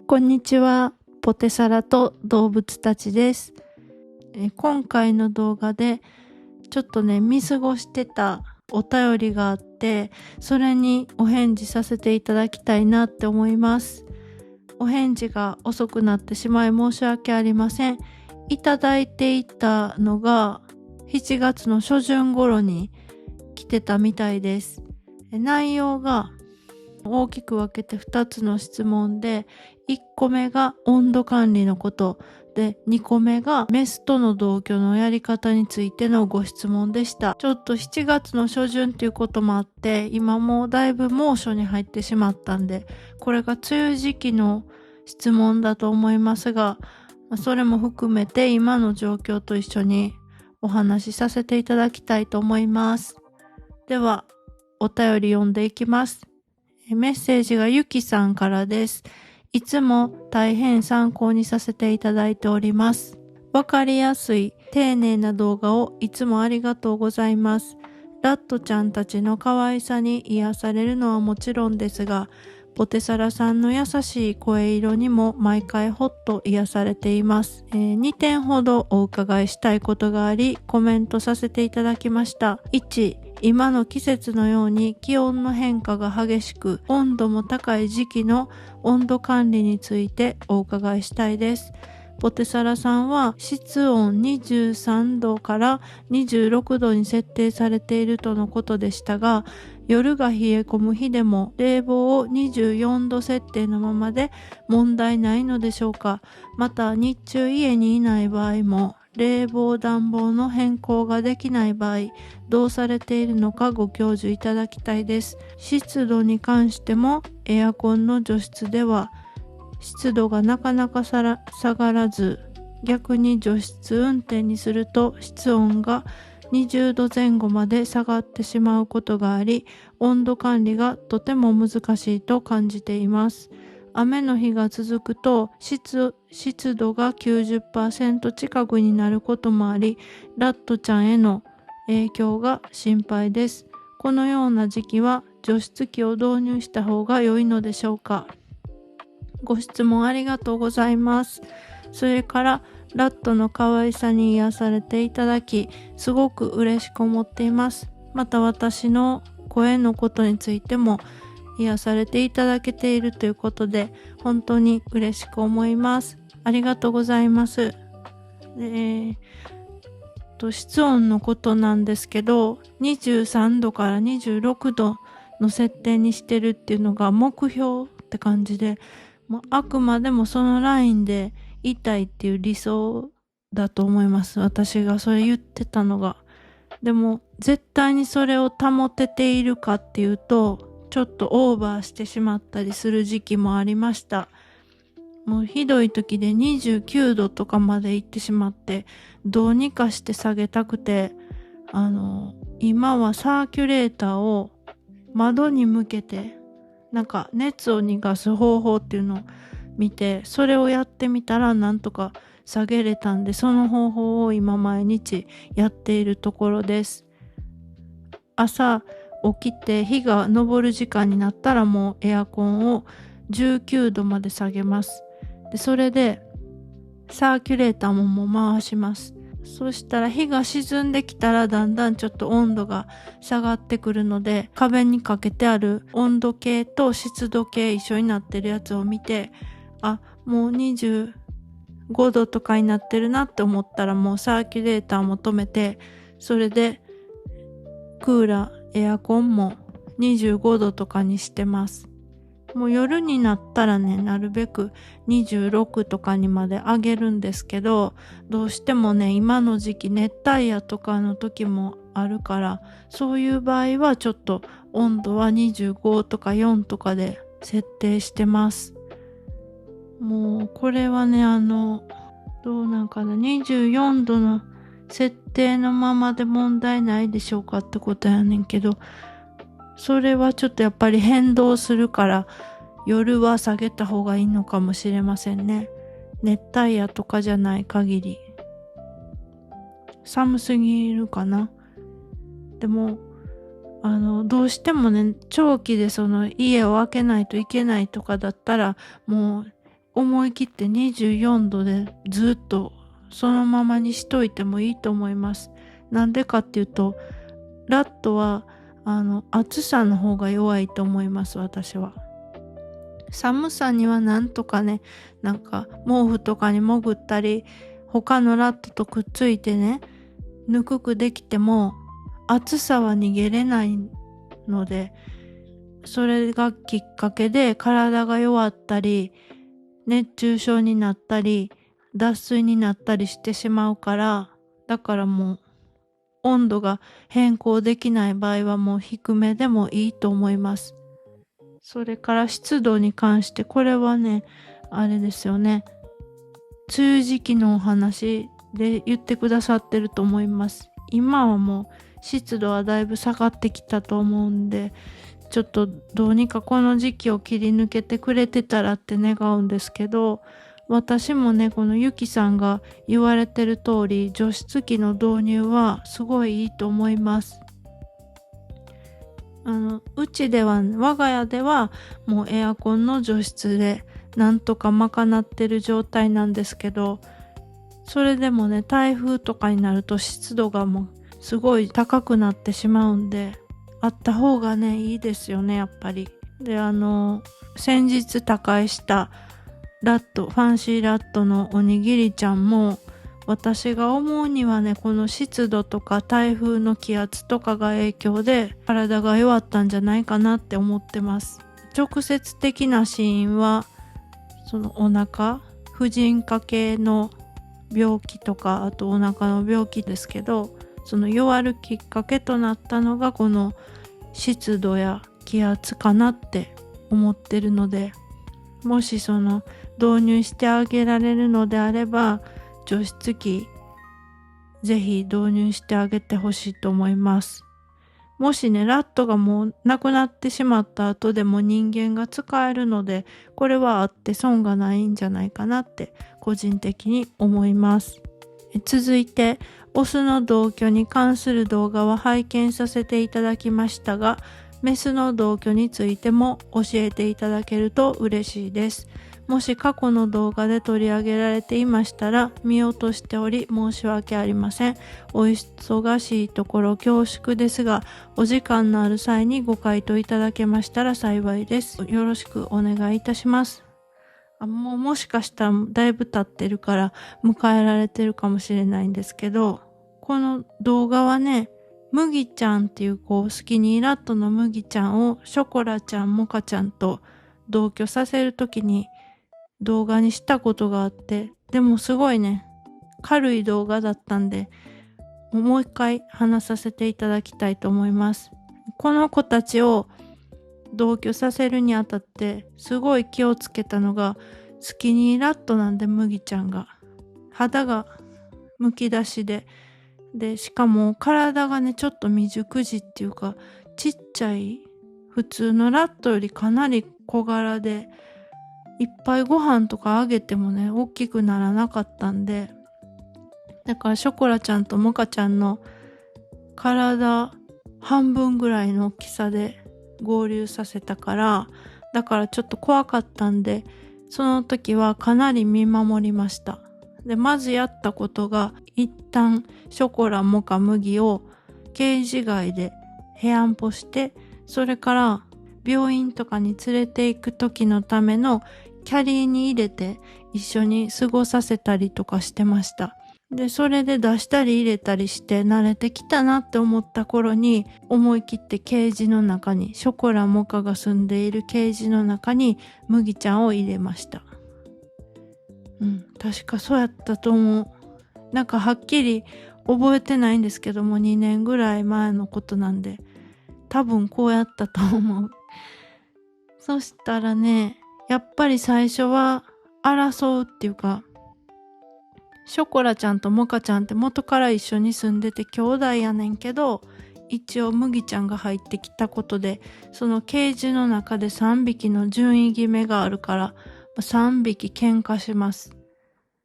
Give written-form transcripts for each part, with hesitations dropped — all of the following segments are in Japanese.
こんにちは。ポテサラと動物たちです。今回の動画でちょっと見過ごしてたお便りがあって、それにお返事させていただきたいなって思います。お返事が遅くなってしまい申し訳ありません。いただいていたのが7月の初旬頃に来てたみたいです。内容が大きく分けて2つの質問で、1個目が温度管理のことで、2個目がメスとの同居のやり方についてのご質問でした。ちょっと7月の初旬ということもあって、今もうだいぶ猛暑に入ってしまったんで、これが梅雨時期の質問だと思いますが、それも含めて今の状況と一緒にお話しさせていただきたいと思います。ではお便り読んでいきます。メッセージがゆきさんからです。いつも大変参考にさせていただいております。わかりやすい丁寧な動画をいつもありがとうございます。ラットちゃんたちの可愛さに癒されるのはもちろんですが、ポテサラさんの優しい声色にも毎回ほっと癒されています。2点ほどお伺いしたいことがあり、コメントさせていただきました。1、今の季節のように気温の変化が激しく、温度も高い時期の温度管理についてお伺いしたいです。ポテサラさんは室温23度から26度に設定されているとのことでしたが、夜が冷え込む日でも冷房を24度設定のままで問題ないのでしょうか。また日中家にいない場合も冷房暖房の変更ができない場合どうされているのかご教授いただきたいです。湿度に関してもエアコンの除湿では湿度がなかなか下がらず、逆に除湿運転にすると室温が20度前後まで下がってしまうことがあり、温度管理がとても難しいと感じています。雨の日が続くと湿度が 90% 近くになることもあり、ラットちゃんへの影響が心配です。このような時期は除湿機を導入した方が良いのでしょうか。ご質問ありがとうございます。それからラットの可愛さに癒されていただき、すごく嬉しく思っています。また私の声のことについても癒されていただけているということで、本当に嬉しく思います。ありがとうございます。室温のことなんですけど、23度から26度の設定にしてるっていうのが目標って感じで、あくまでもそのラインでいたいっていう理想だと思います。私がそれ言ってたのが。でも絶対にそれを保てているかっていうと、ちょっとオーバーしてしまったりする時期もありました。もうひどい時で29度とかまで行ってしまって、どうにかして下げたくて、今はサーキュレーターを窓に向けて熱を逃がす方法っていうのを見て、それをやってみたらなんとか下げれたんで、その方法を今毎日やっているところです。朝起きて日が昇る時間になったらもうエアコンを19度まで下げます。でそれでサーキュレーターも回します。そしたら日が沈んできたらだんだんちょっと温度が下がってくるので、壁にかけてある温度計と湿度計一緒になってるやつを見て、もう25度とかになってるなって思ったらもうサーキュレーターも止めて、それでクーラー、エアコンも25度とかにしてます。もう夜になったらなるべく26とかにまで上げるんですけど、どうしても今の時期熱帯夜とかの時もあるから、そういう場合はちょっと温度は25とか4とかで設定してます。もうこれはどうなんかな、24度の設定のままで問題ないでしょうかってことやねんけど、それはちょっとやっぱり変動するから夜は下げた方がいいのかもしれませんね。熱帯夜とかじゃない限り。寒すぎるかな。でもどうしても長期でその家を空けないといけないとかだったら、もう思い切って24度でずっとそのままにしといてもいいと思います。なんでかっていうと、ラットは暑さの方が弱いと思います、私は。寒さにはなんとかね、なんか毛布とかに潜ったり、他のラットとくっついてね、ぬくくできても暑さは逃げれないので、それがきっかけで体が弱ったり、熱中症になったり、脱水になったりしてしまうから、だからもう温度が変更できない場合はもう低めでもいいと思います。それから湿度に関して、これはね、あれですよね。梅雨時期のお話で言ってくださってると思います。今はもう湿度はだいぶ下がってきたと思うんで、ちょっとどうにかこの時期を切り抜けてくれてたらって願うんですけど、私もね、このゆきさんが言われてる通り、除湿機の導入はすごいいいと思います。うちでは、我が家ではもうエアコンの除湿でなんとか賄ってる状態なんですけど、それでもね、台風とかになると湿度がもうすごい高くなってしまうんで、あった方がね、いいですよね、やっぱり。で、先日他界したファンシーラットのおにぎりちゃんも、私が思うにはね、この湿度とか台風の気圧とかが影響で体が弱ったんじゃないかなって思ってます。直接的な死因は、そのお腹、婦人科系の病気とか、あとお腹の病気ですけど、その弱るきっかけとなったのがこの湿度や気圧かなって思ってるので、もしその導入してあげられるのであれば、除湿機ぜひ導入してあげてほしいと思います。もしね、ラットがもうなくなってしまった後でも人間が使えるので、これはあって損がないんじゃないかなって個人的に思います。続いて、オスの同居に関する動画は拝見させていただきましたが、メスの同居についても教えていただけると嬉しいです。もし過去の動画で取り上げられていましたら見落としており申し訳ありません。お忙しいところ恐縮ですが、お時間のある際にご回答いただけましたら幸いです。よろしくお願いいたします。もしかしたらだいぶ経ってるから迎えられてるかもしれないんですけど、この動画はね、麦ちゃんっていうスキニーラットの麦ちゃんをショコラちゃん、モカちゃんと同居させるときに動画にしたことがあって、でもすごいね、軽い動画だったんで、もう一回話させていただきたいと思います。この子たちを同居させるにあたってすごい気をつけたのが、スキニーラットなんで麦ちゃんが肌がむき出しで、しかも体がねちょっと未熟児っていうかちっちゃい、普通のラットよりかなり小柄で、いっぱいご飯とかあげてもね大きくならなかったんで、だからショコラちゃんとモカちゃんの体半分ぐらいの大きさで合流させたから、だからちょっと怖かったんで、その時はかなり見守りました。で、まずやったことが、一旦ショコラ、モカ、麦をケージ外で部屋んぽして、それから病院とかに連れて行く時のためのキャリーに入れて一緒に過ごさせたりとかしてました。で、それで出したり入れたりして慣れてきたなって思った頃に、思い切ってケージの中に、ショコラモカが住んでいるケージの中に麦ちゃんを入れました。確かそうやったと思う。なんかはっきり覚えてないんですけども、2年ぐらい前のことなんで、多分こうやったと思う。そしたらね、やっぱり最初は争うっていうか、ショコラちゃんとモカちゃんって元から一緒に住んでて兄弟やねんけど、一応麦ちゃんが入ってきたことで、そのケージの中で3匹の順位決めがあるから、3匹喧嘩します。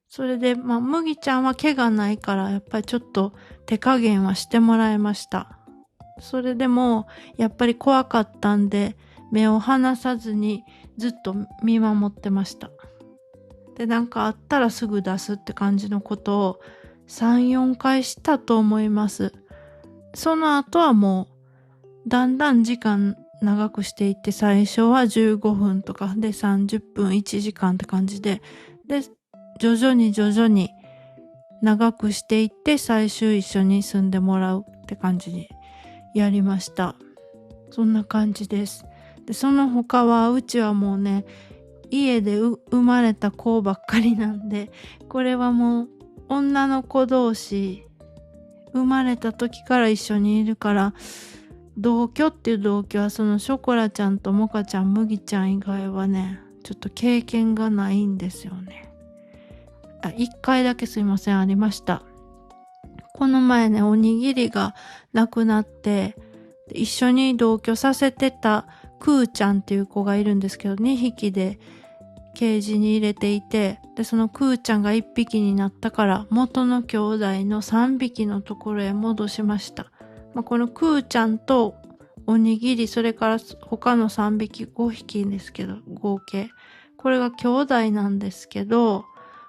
それで、麦ちゃんは毛がないから、やっぱりちょっと手加減はしてもらいました。それでも、やっぱり怖かったんで、目を離さずにずっと見守ってました。で、なんかあったらすぐ出すって感じのことを3、4回したと思います。その後はもうだんだん時間長くしていって、最初は15分とかで30分、1時間って感じで、徐々に長くしていって、最終一緒に住んでもらうって感じにやりました。そんな感じです。で、その他はうちはもうね、家で生まれた子ばっかりなんで、これはもう女の子同士、生まれた時から一緒にいるから、同居っていう同居はそのショコラちゃんとモカちゃん、麦ちゃん以外はね、ちょっと経験がないんですよね。1回だけすいません、ありました。この前ね、おにぎりがなくなって、一緒に同居させてたクーちゃんっていう子がいるんですけど、2匹でケージに入れていて、で、そのクーちゃんが1匹になったから、元の兄弟の3匹のところへ戻しました。このクーちゃんとおにぎり、それから他の3匹、5匹ですけど、合計。これが兄弟なんですけど、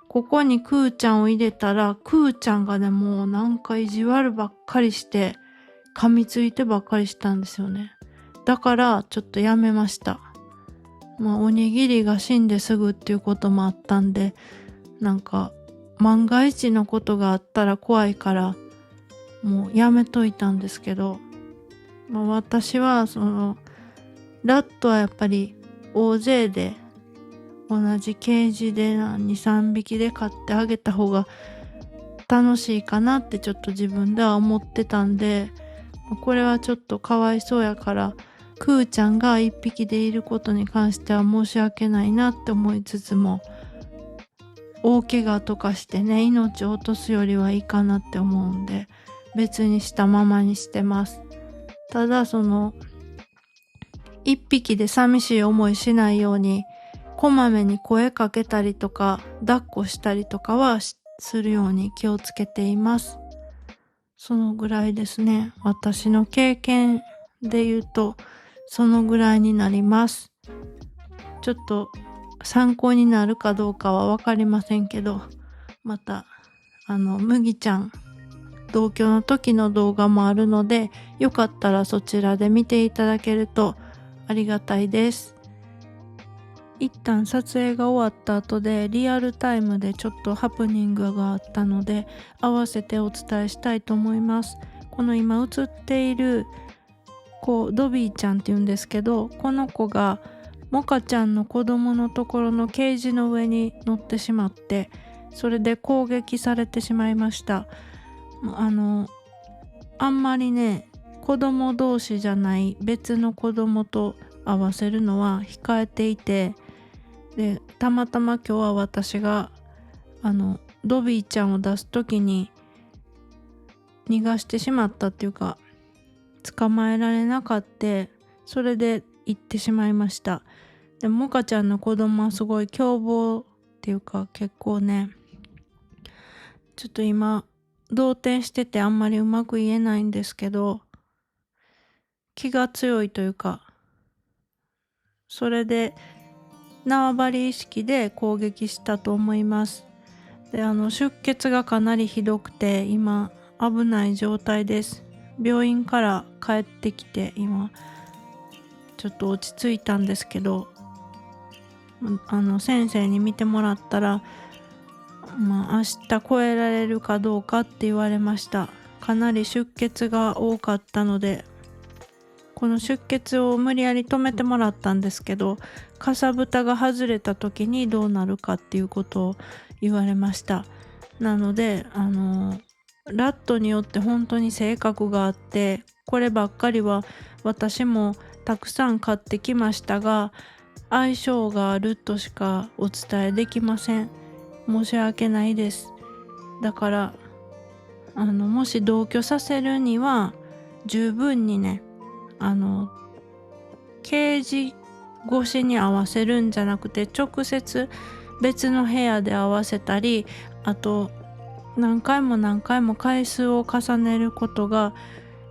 ここにクーちゃんを入れたら、クーちゃんがね、もうなんか意地悪ばっかりして、噛みついてばっかりしたんですよね。だからちょっとやめました。おにぎりが死んですぐっていうこともあったんで、なんか万が一のことがあったら怖いからもうやめといたんですけど、私はそのラットはやっぱり大勢で同じケージで2、3匹で飼ってあげた方が楽しいかなってちょっと自分では思ってたんで、これはちょっとかわいそうやからクーちゃんが一匹でいることに関しては申し訳ないなって思いつつも、大怪我とかしてね、命を落とすよりはいいかなって思うんで、別にしたままにしてます。ただその一匹で寂しい思いしないように、こまめに声かけたりとか抱っこしたりとかはするように気をつけています。そのぐらいですね。私の経験で言うとそのぐらいになります。ちょっと参考になるかどうかはわかりませんけど、また麦ちゃん同居の時の動画もあるので、よかったらそちらで見ていただけるとありがたいです。一旦撮影が終わった後でリアルタイムでちょっとハプニングがあったので、合わせてお伝えしたいと思います。この今映っている子、ドビーちゃんって言うんですけど、この子がモカちゃんの子供のところのケージの上に乗ってしまって、それで攻撃されてしまいました。あんまりね、子供同士じゃない別の子供と合わせるのは控えていて、でたまたま今日は私がドビーちゃんを出す時に逃がしてしまったっていうか、捕まえられなかった、それで行ってしまいました。でモカちゃんの子供はすごい凶暴っていうか、結構ね、ちょっと今動転しててあんまりうまく言えないんですけど、気が強いというか、それで縄張り意識で攻撃したと思います。で出血がかなりひどくて今危ない状態です。病院から帰ってきて今ちょっと落ち着いたんですけど、先生に見てもらったら、明日超えられるかどうかって言われました。かなり出血が多かったので、この出血を無理やり止めてもらったんですけど、かさぶたが外れた時にどうなるかっていうことを言われました。なのでラットによって本当に性格があって、こればっかりは私もたくさん買ってきましたが、相性があるとしかお伝えできません。申し訳ないです。だからもし同居させるには十分にね、ケージ越しに合わせるんじゃなくて、直接別の部屋で合わせたり、あと何回も回数を重ねることが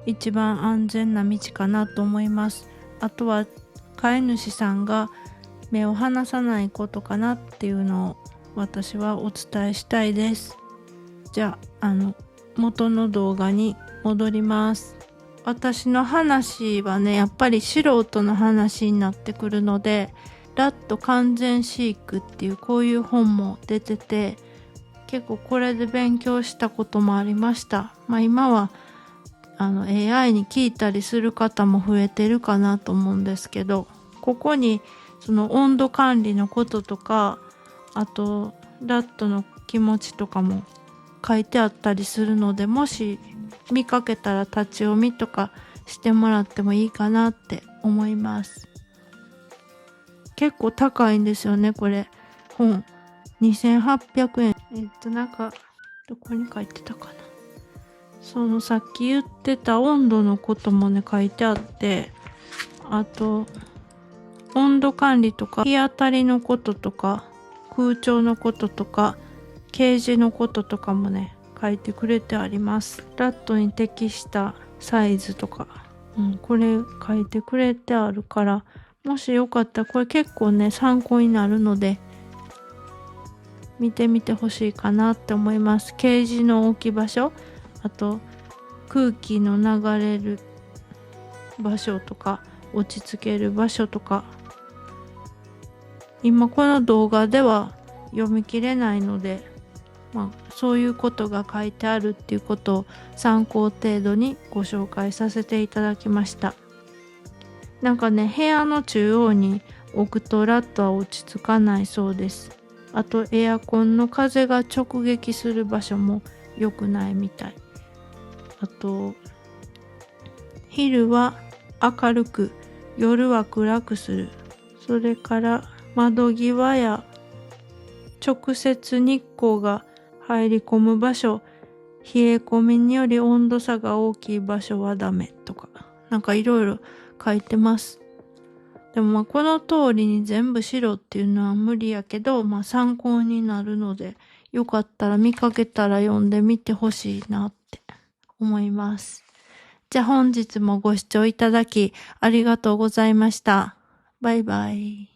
一番安全な道かなと思います。あとは飼い主さんが目を離さないことかなっていうのを私はお伝えしたいです。じゃあ、元の動画に戻ります。私の話はね、やっぱり素人の話になってくるので、ラット完全飼育っていうこういう本も出てて、結構これで勉強したこともありました。今はAI に聞いたりする方も増えてるかなと思うんですけど、ここにその温度管理のこととか、あとラットの気持ちとかも書いてあったりするので、もし見かけたら立ち読みとかしてもらってもいいかなって思います。結構高いんですよね、これ。本。2800円。どこに書いてたかな。さっき言ってた温度のこともね、書いてあって、あと、温度管理とか、日当たりのこととか、空調のこととか、ケージのこととかもね、書いてくれてあります。ラットに適したサイズとか、これ書いてくれてあるから、もしよかったらこれ結構ね、参考になるので、見てみてほしいかなって思います。ケージの置き場所、あと空気の流れる場所とか、落ち着ける場所とか、今この動画では読み切れないので、そういうことが書いてあるっていうことを参考程度にご紹介させていただきました。なんかね、部屋の中央に置くとラットは落ち着かないそうです。あとエアコンの風が直撃する場所も良くないみたい。あと昼は明るく、夜は暗くする。それから窓際や直接日光が入り込む場所、冷え込みにより温度差が大きい場所はダメとか、なんかいろいろ書いてます。でもこの通りに全部しろっていうのは無理やけど、参考になるので、よかったら見かけたら読んでみてほしいなって思います。じゃあ本日もご視聴いただきありがとうございました。バイバイ。